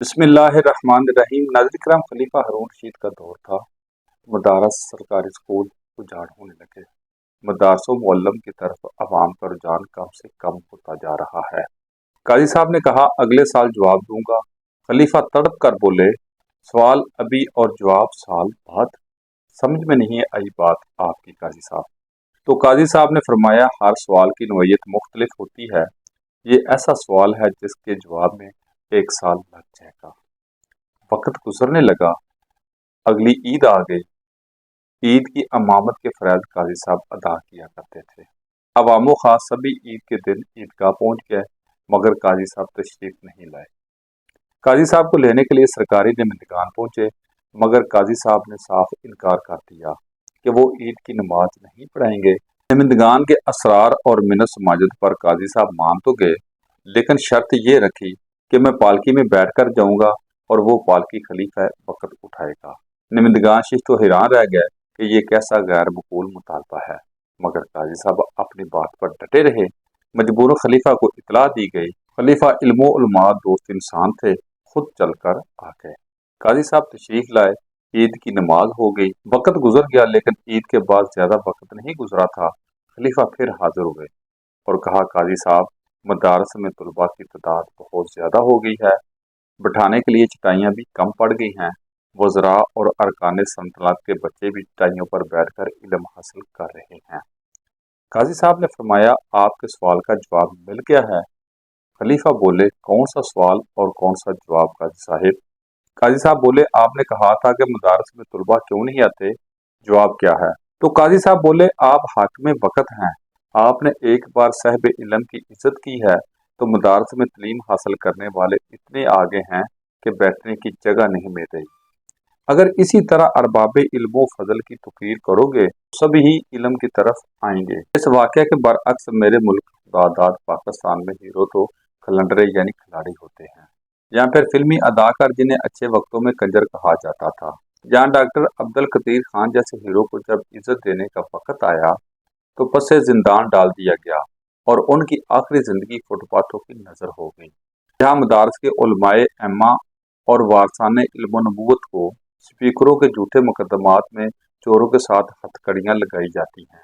बिस्मिल्लाहिर्रहमानिर्रहीम। नाज़रीन किराम, खलीफा हारून रशीद का दौर था। मदारस सरकारी स्कूल उजाड़ होने लगे। मदारसों मुअल्लम की तरफ अवाम का रुझान कम से कम होता जा रहा है। काजी साहब ने कहा, अगले साल जवाब दूंगा। खलीफा तड़प कर बोले, सवाल अभी और जवाब साल बाद। समझ में नहीं आई बात आपकी काजी साहब। तो काजी साहब ने फरमाया, हर सवाल की नोयत मुख्तलिफ होती है। ये ऐसा सवाल है जिसके जवाब में 1 साल लग जाएगा। वक्त गुजरने लगा, अगली ईद आ गई। ईद की अमामत के फराइज़ काजी साहब अदा किया करते थे। अवामो खास सभी ईद के दिन ईदगाह पहुंच गए, मगर काजी साहब तशरीफ नहीं लाए। काजी साहब को लेने के लिए सरकारी निमिंदगान पहुंचे, मगर काजी साहब ने साफ इनकार कर दिया कि वो ईद की नमाज नहीं पढ़ाएंगे। निमिंदगान के असरार और मिन्नत समाजत पर काजी साहब मान तो गए, लेकिन शर्त ये रखी कि मैं पालकी में बैठ कर जाऊंगा और वो पालकी खलीफा वक्त उठाएगा। निमिंदगान शिश्तो हैरान रह गए कि ये कैसा गैर मकबूल मुतालबा है, मगर काजी साहब अपनी बात पर डटे रहे। मजबूर खलीफा को इतला दी गई। खलीफा इल्मो उलमा दोस्त इंसान थे, खुद चलकर आ गए। काजी साहब तशरीफ लाए। ईद की नमाज हो गई। वक्त गुजर गया, लेकिन ईद के बाद ज्यादा वक्त नहीं गुजरा था। खलीफा फिर हाजिर हुए और कहा, काजी साहब, मदारस में तलबा की तादाद बहुत ज्यादा हो गई है। बिठाने के लिए चटाइयाँ भी कम पड़ गई हैं। वज़रा और अरकान सल्तनत के बच्चे भी चटाइयों पर बैठकर इल्म हासिल कर रहे हैं। काजी साहब ने फरमाया, आपके सवाल का जवाब मिल गया है। खलीफा बोले, कौन सा सवाल और कौन सा जवाब काजी साहब? काजी साहब बोले, आपने कहा था कि मदारस में तलबा क्यों नहीं आते, जवाब क्या है? तो काजी साहब बोले, आप हाकिम वक्त हैं। आपने एक बार साहिब इल्म की इज्जत की है, तो मदारस में तलीम हासिल करने वाले इतने आगे हैं कि बैठने की जगह नहीं मिल रही। अगर इसी तरह अरबाब इल्मो फजल की तकरीर करोगे, सभी ही इल्म की तरफ आएंगे। इस वाक़े के बरअक्स मेरे मुल्क बागदाद पाकिस्तान में हीरो तो खलंडरे यानी खिलाड़ी होते हैं, या फिर फिल्मी अदाकार जिन्हें अच्छे वक्तों में कंजर कहा जाता था। जहाँ डॉक्टर अब्दुल कदीर खान जैसे हीरो को जब इज्जत देने का वक्त आया तो पसे जिंदान डाल दिया गया और उनकी आखिरी जिंदगी फुटपाथों की नजर हो गई। जहाँ मदारस के उलमाए अम्मा और वारसाने इल्म नबूवत को स्पीकरों के झूठे मुकदमात में चोरों के साथ हथकड़ियाँ लगाई जाती हैं।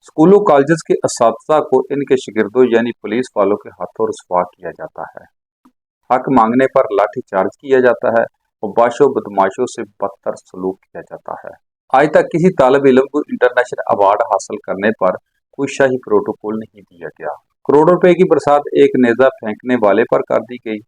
स्कूलों कॉलेज के असातिज़ा को इनके शिगिर्दों यानी पुलिस वालों के हाथों रुस्वा किया जाता है। हक मांगने पर लाठी चार्ज किया जाता है और बाशो बदमाशों से बदतर सलूक किया जाता है। आज तक किसी तालिब इल्म को इंटरनेशनल अवार्ड हासिल करने पर कोई शाही प्रोटोकॉल नहीं दिया गया। करोड़ों रुपए की बरसात एक नेजा फेंकने वाले पर कर दी गई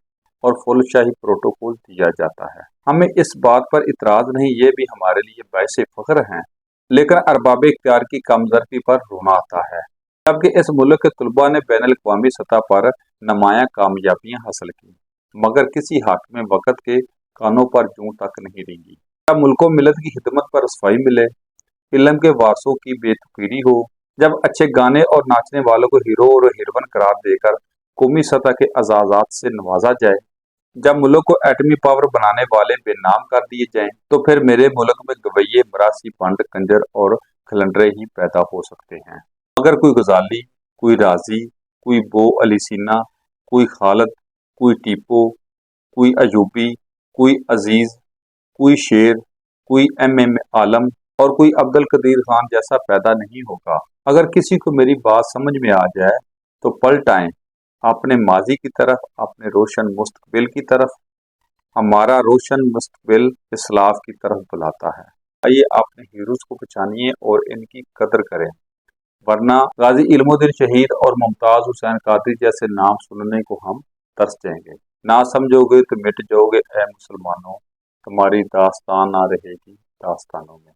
और फुल शाही प्रोटोकॉल दिया जाता है। हमें इस बात पर इतराज नहीं, ये भी हमारे लिए बाइसे फख्र हैं, लेकिन अरबाब इख्तियार की कमजोरी पर रोना आता है। जबकि इस मुल्क के तलबा ने बैनुल अक़वामी सतह पर नुमायां कामयाबियां हासिल की, मगर किसी हाकिम वक्त के कानों पर जूं तक नहीं रेंगी। जब मुल्को मिलत की खिदमत पर रसवाई मिले, इल्म के वारसों की बेतुकीरी हो, जब अच्छे गाने और नाचने वालों को हीरो और हीरोइन करार देकर कौमी सतह के एजाज़ात से नवाजा जाए, जब मुल्क को एटमी पावर बनाने वाले बेनाम कर दिए जाएं, तो फिर मेरे मुल्क में गवैये, मरासी, पंड, कंजर और खलंडरे ही पैदा हो सकते हैं। अगर कोई गजाली, कोई राजी, कोई बो अली सीना, कोई खालिद, कोई टीपो, कोई अयूबी, कोई अजीज, कोई शेर, कोई एम आलम और कोई अब्दुल कदीर खान जैसा पैदा नहीं होगा। अगर किसी को मेरी बात समझ में आ जाए तो पलट आएं अपने माजी की तरफ, अपने रोशन मुस्तकबिल की तरफ। हमारा रोशन मुस्तकबिल इस्लाफ की तरफ बुलाता है। आइए अपने हीरोज को पहचानिए और इनकी कदर करें, वरना गाजी इल्मुद्दीन शहीद और मुमताज हुसैन कादरी जैसे नाम सुनने को हम तरस जाएंगे। ना समझोगे तो मिट जाओगे ऐ मुसलमानों, तुम्हारी दास्तान ना रहेगी दास्तानों में।